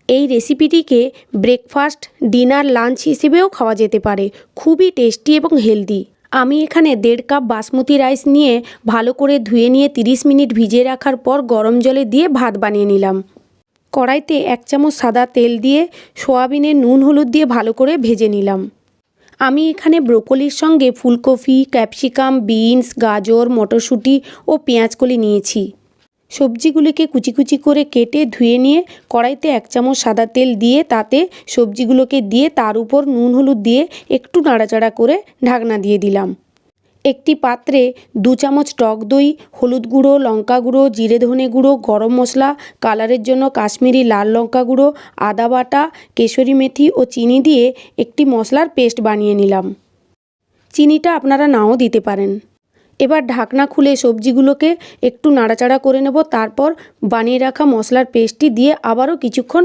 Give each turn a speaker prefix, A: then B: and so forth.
A: এই রেসিপিটিকে breakfast, dinner, lunch হিসেবেও খাওয়া যেতে পারে। খুবই টেস্টি এবং হেলদি। আমি এখানে 1.5 কাপ বাসমতি রাইস নিয়ে ভালো করে ধুয়ে নিয়ে 30 মিনিট ভিজিয়ে রাখার পর গরম জলে দিয়ে ভাত বানিয়ে নিলাম। কড়াইতে 1 চামচ সাদা তেল দিয়ে সয়াবিনে নুন হলুদ দিয়ে ভালো করে ভেজে নিলাম। আমি এখানে ব্রোকলির সঙ্গে ফুলকপি, ক্যাপসিকাম, বিনস, গাজর, মটরশুঁটি ও পেঁয়াজকলি নিয়েছি। সবজিগুলিকে কুচি কুচি করে কেটে ধুয়ে নিয়ে কড়াইতে 1 চামচ সাদা তেল দিয়ে তাতে সবজিগুলোকে দিয়ে তার উপর নুন হলুদ দিয়ে একটু নাড়াচাড়া করে ঢাকনা দিয়ে দিলাম। একটি পাত্রে 2 চামচ টক দই, হলুদ গুঁড়ো, লঙ্কা গুঁড়ো, জিরে ধনে গুঁড়ো, গরম মশলা, কালারের জন্য কাশ্মীরি লাল লঙ্কা গুঁড়ো, আদা বাটা, কেশরি মেথি ও চিনি দিয়ে একটি মশলার পেস্ট বানিয়ে নিলাম। চিনিটা আপনারা নাও দিতে পারেন। এবার ঢাকনা খুলে সবজিগুলোকে একটু নাড়াচাড়া করে নেব। তারপর বানিয়ে রাখা মশলার পেস্টটি দিয়ে আবারও কিছুক্ষণ